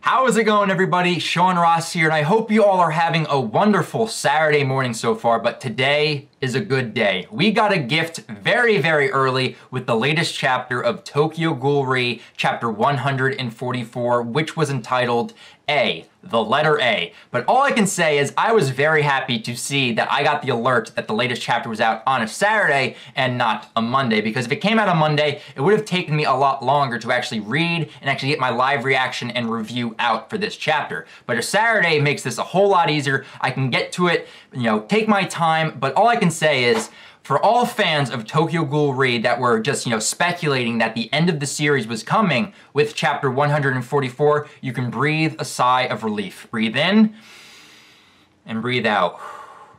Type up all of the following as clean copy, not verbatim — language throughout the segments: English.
How is it going, everybody? Sean Ross here, and I hope you all are having a wonderful Saturday morning so far, but today is a good day. We got a gift very, very early with the latest chapter of Tokyo Ghoul Re, chapter 144, which was entitled A, the letter A. But all I can say is I was very happy to see that I got the alert that the latest chapter was out on a Saturday and not a Monday, because if it came out on Monday, it would have taken me a lot longer to actually read and actually get my live reaction and review out for this chapter. But a Saturday makes this a whole lot easier. I can get to it, take my time, but all I can say is, for all fans of Tokyo Ghoul Re that were just, speculating that the end of the series was coming with chapter 144, you can breathe a sigh of relief. Breathe in and breathe out.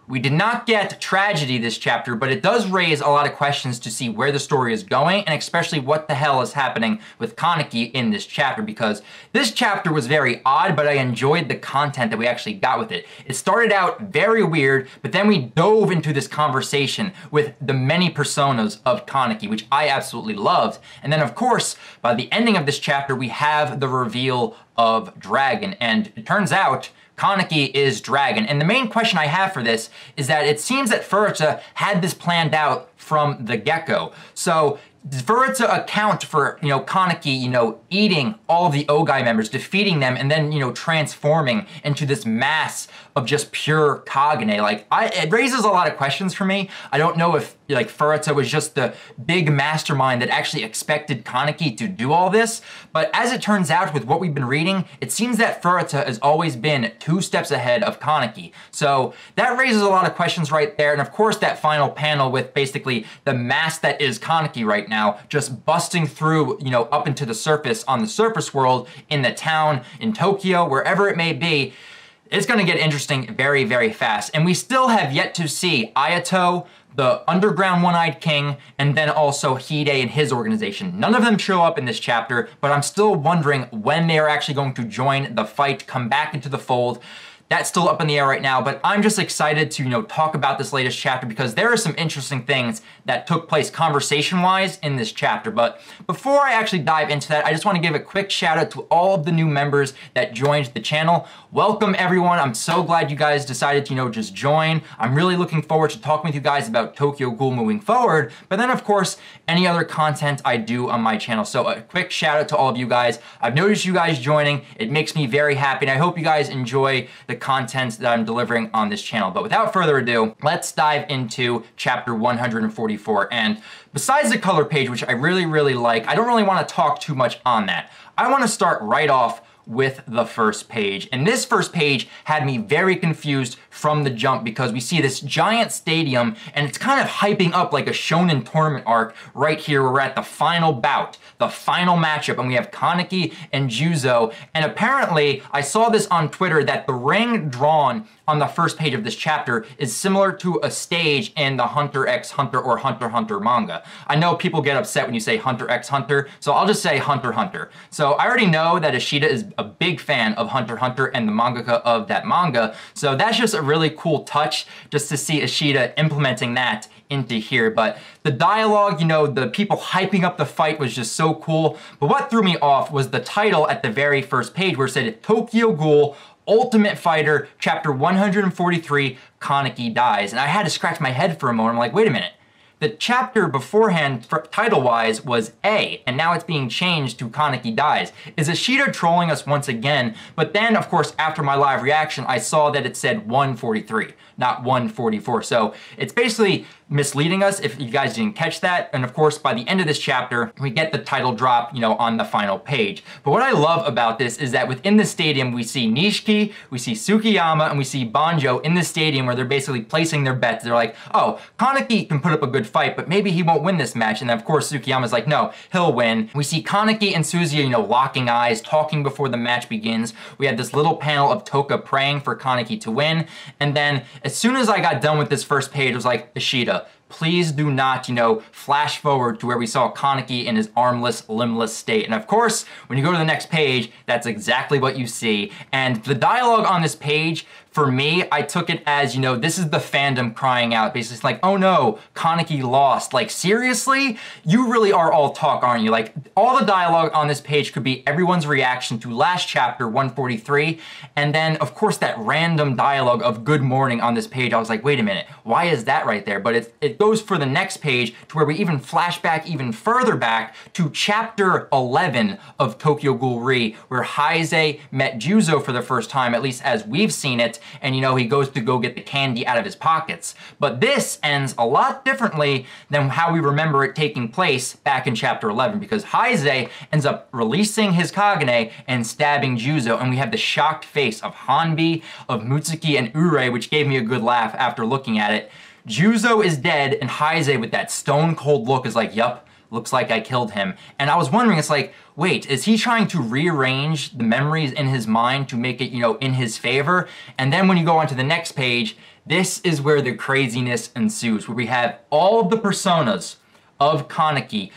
We did not get tragedy this chapter, but it does raise a lot of questions to see where the story is going, and especially what the hell is happening with Kaneki in this chapter, because this chapter was very odd, but I enjoyed the content that we actually got with it. It started out very weird, but then we dove into this conversation with the many personas of Kaneki, which I absolutely loved. And then, of course, by the ending of this chapter, we have the reveal of Dragon, and it turns out Kaneki is Dragon. And the main question I have for this is that it seems that Furuta had this planned out from the get-go. So does Furuta account for, Kaneki, eating all of the Ogai members, defeating them, and then, transforming into this mass of just pure Kagane? It raises a lot of questions for me. I don't know if, Furuta was just the big mastermind that actually expected Kaneki to do all this, but as it turns out with what we've been reading, it seems that Furuta has always been 2 steps ahead of Kaneki. So that raises a lot of questions right there, and of course that final panel with basically the mass that is Kaneki right now, just busting through, up into the surface on the surface world, in the town, in Tokyo, wherever it may be. It's gonna get interesting very, very fast. And we still have yet to see Ayato, the underground one-eyed king, and then also Hide and his organization. None of them show up in this chapter, but I'm still wondering when they are actually going to join the fight, come back into the fold. That's still up in the air right now, but I'm just excited to, talk about this latest chapter because there are some interesting things that took place conversation-wise in this chapter. But before I actually dive into that, I just want to give a quick shout out to all of the new members that joined the channel. Welcome, everyone. I'm so glad you guys decided to, just join. I'm really looking forward to talking with you guys about Tokyo Ghoul moving forward, but then, of course, any other content I do on my channel. So a quick shout out to all of you guys. I've noticed you guys joining. It makes me very happy, and I hope you guys enjoy the content that I'm delivering on this channel. But without further ado, let's dive into chapter 144. And besides the color page, which I really, really like, I don't really want to talk too much on that. I want to start right off with the first page. And this first page had me very confused from the jump because we see this giant stadium and it's kind of hyping up like a shonen tournament arc right here. We're at the final bout, the final matchup, and we have Kaneki and Juzo. And apparently, I saw this on Twitter that the ring drawn on the first page of this chapter is similar to a stage in the Hunter x Hunter or Hunter x Hunter manga. I know people get upset when you say Hunter x Hunter, so I'll just say Hunter x Hunter. So I already know that Ishida is a big fan of Hunter x Hunter and the mangaka of that manga, so that's just a really cool touch just to see Ishida implementing that into here. But the dialogue, the people hyping up the fight was just so cool. But what threw me off was the title at the very first page where it said Tokyo Ghoul Ultimate Fighter, chapter 143, Kaneki dies. And I had to scratch my head for a moment. I'm like, wait a minute. The chapter beforehand, title-wise, was A, and now it's being changed to Kaneki dies. Is Ishida trolling us once again? But then, of course, after my live reaction, I saw that it said 143, not 144. So it's basically misleading us if you guys didn't catch that. And of course, by the end of this chapter, we get the title drop, on the final page. But what I love about this is that within the stadium, we see Nishiki, we see Tsukiyama, and we see Banjo in the stadium where they're basically placing their bets. They're like, oh, Kaneki can put up a good fight, but maybe he won't win this match. And then of course, Tsukiyama's like, no, he'll win. We see Kaneki and Suzuya, locking eyes, talking before the match begins. We have this little panel of Toka praying for Kaneki to win. And then as soon as I got done with this first page, it was like, Ishida, please do not, flash forward to where we saw Kaneki in his armless, limbless state. And of course, when you go to the next page, that's exactly what you see. And the dialogue on this page For me, I took it as, this is the fandom crying out. Basically, it's like, oh no, Kaneki lost. Like, seriously? You really are all talk, aren't you? Like, all the dialogue on this page could be everyone's reaction to last chapter, 143, and then, of course, that random dialogue of good morning on this page. I was like, wait a minute, why is that right there? But it goes for the next page to where we even flash back even further back to chapter 11 of Tokyo Ghoul Re, where Heise met Juzo for the first time, at least as we've seen it, and he goes to go get the candy out of his pockets. But this ends a lot differently than how we remember it taking place back in chapter 11, because Heise ends up releasing his Kagane and stabbing Juzo, and we have the shocked face of Hanbi, of Mutsuki, and Ure, which gave me a good laugh after looking at it. Juzo is dead, and Heise with that stone cold look is like, yup, looks like I killed him. And I was wondering, it's like, wait, is he trying to rearrange the memories in his mind to make it, in his favor? And then when you go on to the next page, this is where the craziness ensues, where we have all of the personas of Kaneki,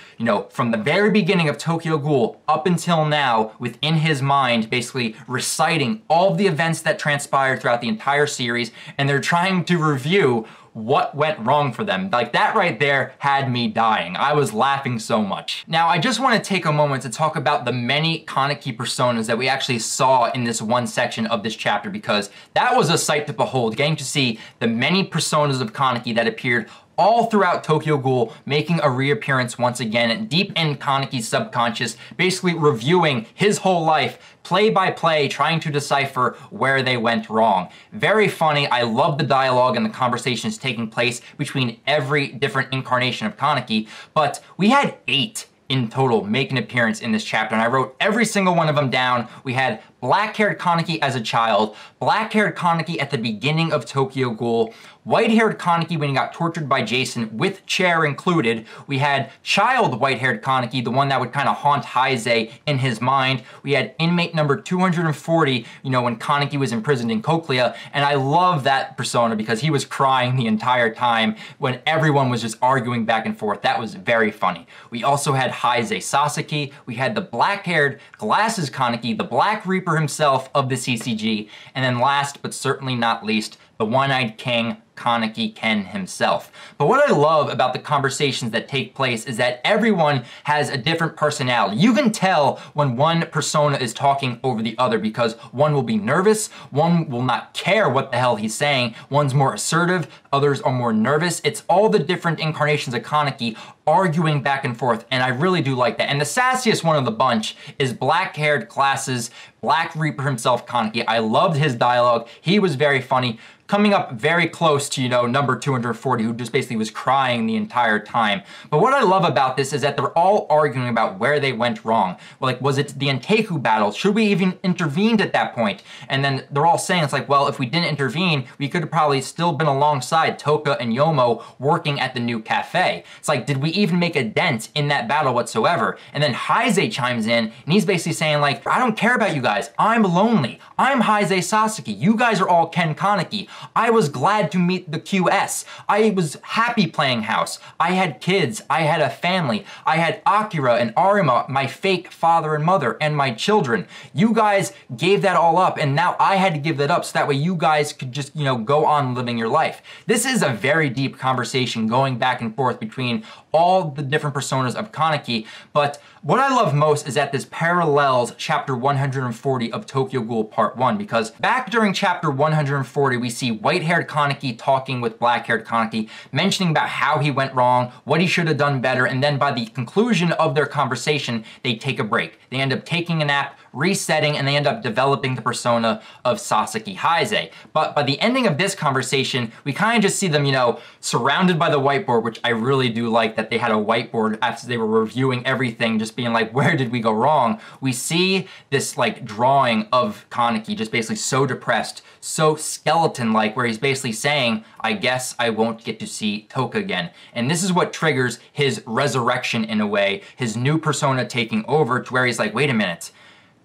from the very beginning of Tokyo Ghoul up until now, within his mind, basically reciting all of the events that transpired throughout the entire series, and they're trying to review what went wrong for them. Like, that right there had me dying. I was laughing so much. Now, I just want to take a moment to talk about the many Kaneki personas that we actually saw in this one section of this chapter, because that was a sight to behold, getting to see the many personas of Kaneki that appeared all throughout Tokyo Ghoul, making a reappearance once again, deep in Kaneki's subconscious, basically reviewing his whole life, play by play, trying to decipher where they went wrong. Very funny. I love the dialogue and the conversations taking place between every different incarnation of Kaneki, but we had 8 in total make an appearance in this chapter, and I wrote every single one of them down. We had black-haired Kaneki as a child, black-haired Kaneki at the beginning of Tokyo Ghoul, white-haired Kaneki when he got tortured by Jason, with chair included. We had child white-haired Kaneki, the one that would kind of haunt Heise in his mind. We had inmate number 240, when Kaneki was imprisoned in Cochlea, and I love that persona because he was crying the entire time when everyone was just arguing back and forth. That was very funny. We also had Heise Sasaki. We had the black-haired glasses Kaneki, the Black Reaper himself of the CCG, and then last but certainly not least, the One-Eyed King, Kaneki Ken himself. But what I love about the conversations that take place is that everyone has a different personality. You can tell when one persona is talking over the other, because one will be nervous, one will not care what the hell he's saying, one's more assertive, others are more nervous. It's all the different incarnations of Kaneki arguing back and forth, and I really do like that. And the sassiest one of the bunch is black-haired glasses, Black Reaper himself, Kaneki. I loved his dialogue. He was very funny, coming up very close to, number 240, who just basically was crying the entire time. But what I love about this is that they're all arguing about where they went wrong. Like, was it the Enteku battle? Should we even intervened at that point? And then they're all saying, it's like, well, if we didn't intervene, we could have probably still been alongside Toka and Yomo working at the new cafe. It's like, did we even make a dent in that battle whatsoever? And then Heise chimes in, and he's basically saying, like, I don't care about you guys. I'm lonely. I'm Heise Sasaki. You guys are all Ken Kaneki. I was glad to meet the QS. I was happy playing house. I had kids. I had a family. I had Akira and Arima, my fake father and mother, and my children. You guys gave that all up, and now I had to give that up so that way you guys could just, go on living your life. This is a very deep conversation going back and forth between all the different personas of Kaneki, but what I love most is that this parallels chapter 140 of Tokyo Ghoul Part 1, because back during chapter 140, we see white-haired Kaneki talking with black-haired Kaneki, mentioning about how he went wrong, what he should have done better, and then by the conclusion of their conversation, they take a break. They end up taking a nap, resetting, and they end up developing the persona of Sasaki Heise. But by the ending of this conversation, we kind of just see them, surrounded by the whiteboard, which I really do like that they had a whiteboard after they were reviewing everything, just being like, where did we go wrong? We see this like drawing of Kaneki just basically so depressed, so skeleton-like, where he's basically saying, I guess I won't get to see Toka again. And this is what triggers his resurrection in a way, his new persona taking over, to where he's like, wait a minute,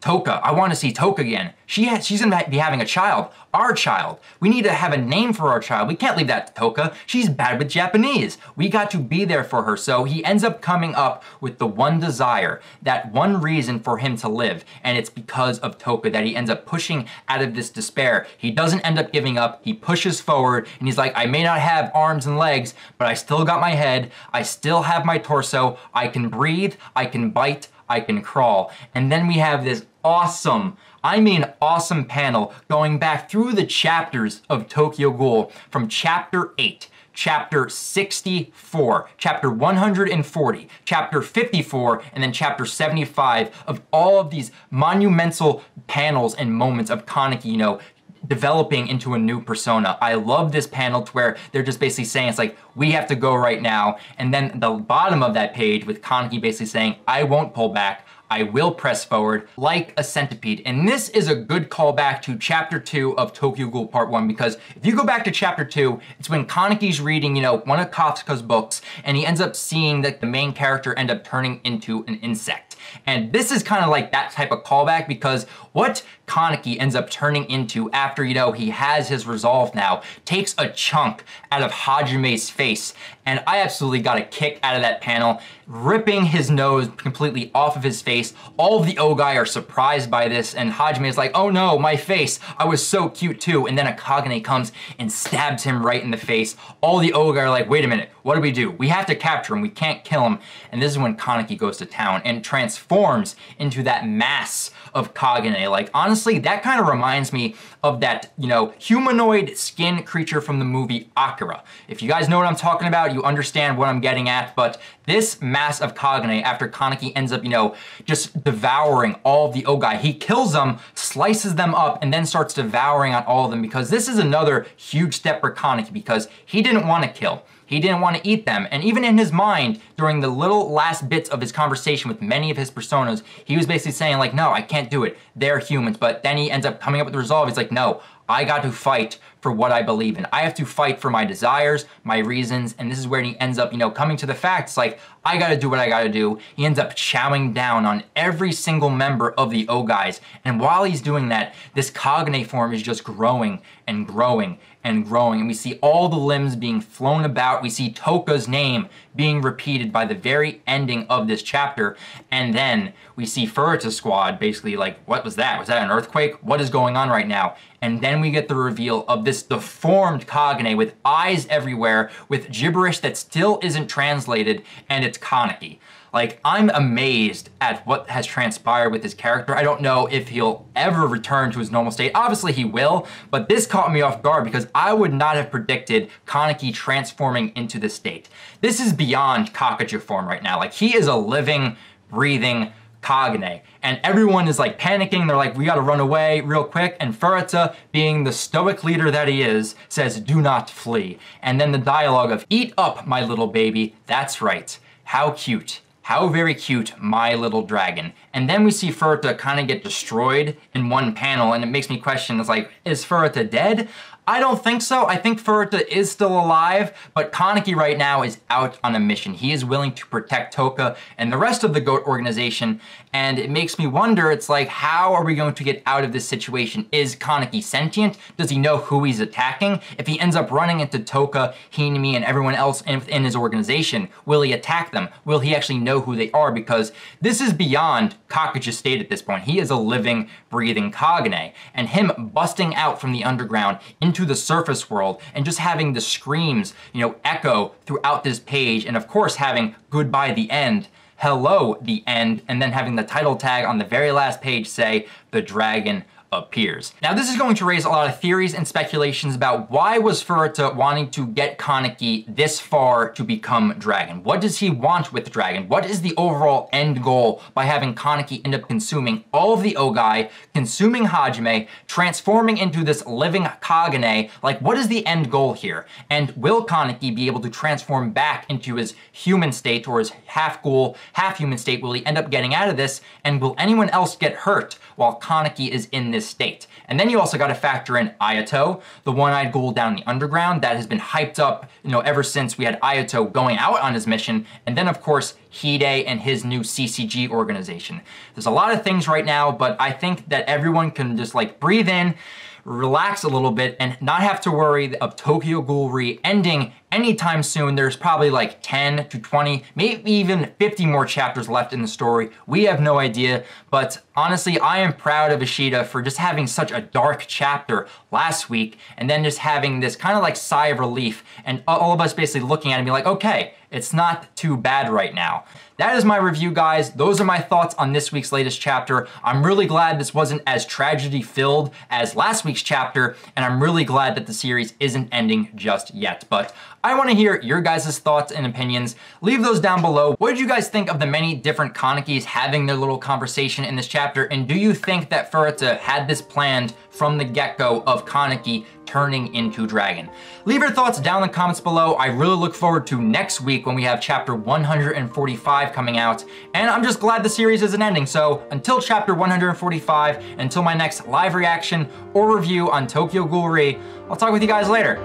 Toka, I want to see Toka again. She's gonna be having a child, our child. We need to have a name for our child. We can't leave that to Toka. She's bad with Japanese. We got to be there for her. So he ends up coming up with the one desire, that one reason for him to live. And it's because of Toka that he ends up pushing out of this despair. He doesn't end up giving up. He pushes forward and he's like, I may not have arms and legs, but I still got my head. I still have my torso. I can breathe. I can bite. I can crawl. And then we have this awesome, I mean awesome panel going back through the chapters of Tokyo Ghoul from chapter 8, chapter 64, chapter 140, chapter 54, and then chapter 75 of all of these monumental panels and moments of Kaneki, you know, developing into a new persona. I love this panel to where they're just basically saying, it's like, we have to go right now. And then the bottom of that page with Kaneki basically saying, I won't pull back. I will press forward like a centipede. And this is a good callback to chapter 2 of Tokyo Ghoul Part 1, because if you go back to chapter 2, it's when Kaneki's reading, you know, one of Kafka's books, and he ends up seeing that the main character end up turning into an insect. And this is kind of like that type of callback, because what Kaneki ends up turning into after, you know, he has his resolve now, takes a chunk out of Hajime's face. And I absolutely got a kick out of that panel, ripping his nose completely off of his face. All of the Ogai are surprised by this, and Hajime is like, oh no, my face, I was so cute too. And then Akagane comes and stabs him right in the face. All the Ogai are like, wait a minute, what do we do? We have to capture him, we can't kill him. And this is when Kaneki goes to town and transforms into that mass of Kagane. Like, honestly, that kind of reminds me of that, you know, humanoid skin creature from the movie Akira. If you guys know what I'm talking about, you understand what I'm getting at, but this mass of Kagane, after Kaneki ends up, you know, just devouring all of the Ogai, he kills them, slices them up, and then starts devouring on all of them, because this is another huge step for Kaneki, because he didn't want to kill. He didn't want to eat them. And even in his mind, during the little last bits of his conversation with many of his personas, he was basically saying like, no, I can't do it. They're humans. But then he ends up coming up with the resolve. He's like, no, I got to fight for what I believe in. I have to fight for my desires, my reasons, and this is where he ends up, you know, coming to the facts like, I gotta do what I gotta do. He ends up chowing down on every single member of the Ogais, and while he's doing that, this Kagane form is just growing and growing and growing, and we see all the limbs being flown about. We see Toka's name being repeated by the very ending of this chapter, and then we see Furita Squad basically like, what was that? Was that an earthquake? What is going on right now? And then we get the reveal of this deformed Kagane with eyes everywhere, with gibberish that still isn't translated, and it's Kaneki. Like, I'm amazed at what has transpired with his character. I don't know if he'll ever return to his normal state. Obviously he will, but this caught me off guard because I would not have predicted Kaneki transforming into this state. This is beyond Kakaja form right now. Like, he is a living, breathing Kagane, and everyone is like panicking. They're like, we gotta run away real quick, and Furita, being the stoic leader that he is, says, do not flee. And then the dialogue of, eat up, my little baby. That's right. How cute. How very cute, my little dragon. And then we see Furita kind of get destroyed in one panel, and it makes me question, it's like, is Furita dead? I don't think so. I think Furita is still alive, but Kaneki right now is out on a mission. He is willing to protect Toka and the rest of the GOAT organization, and it makes me wonder, it's like, how are we going to get out of this situation? Is Kaneki sentient? Does he know who he's attacking? If he ends up running into Toka, Hinami, and everyone else within his organization, will he attack them? Will he actually know who they are? Because this is beyond Kakaja's state at this point. He is a living, breathing Kagane, and him busting out from the underground into the surface world and just having the screams, you know, echo throughout this page, and of course having goodbye the end, hello the end, and then having the title tag on the very last page say, the dragon appears. Now this is going to raise a lot of theories and speculations about why was Furita wanting to get Kaneki this far to become Dragon? What does he want with Dragon? What is the overall end goal by having Kaneki end up consuming all of the Ogai, consuming Hajime, transforming into this living Kagane? Like, what is the end goal here? And will Kaneki be able to transform back into his human state, or his half ghoul, half human state? Will he end up getting out of this? And will anyone else get hurt while Kaneki is in this his state. And then you also got to factor in Ayato, the one-eyed ghoul down the underground that has been hyped up, ever since we had Ayato going out on his mission. And then of course, Hide and his new CCG organization. There's a lot of things right now, but I think that everyone can just like breathe in, relax a little bit, and not have to worry of Tokyo Ghoul Re ending anytime soon. There's probably like 10 to 20, maybe even 50 more chapters left in the story. We have no idea, but honestly, I am proud of Ishida for just having such a dark chapter last week, and then just having this kind of like sigh of relief, and all of us basically looking at it and be like, okay, it's not too bad right now. That is my review, guys. Those are my thoughts on this week's latest chapter. I'm really glad this wasn't as tragedy-filled as last week's chapter, and I'm really glad that the series isn't ending just yet. But I want to hear your guys' thoughts and opinions. Leave those down below. What did you guys think of the many different Kanekis having their little conversation in this chapter? And do you think that Furuta had this planned from the get-go of Kaneki turning into dragon? Leave your thoughts down in the comments below. I really look forward to next week when we have chapter 145 coming out. And I'm just glad the series isn't ending. So until chapter 145, until my next live reaction or review on Tokyo Ghoul Re, I'll talk with you guys later.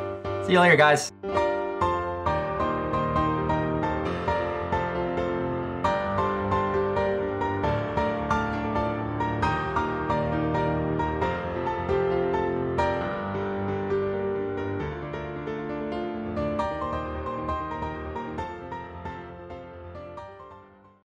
See you later, guys.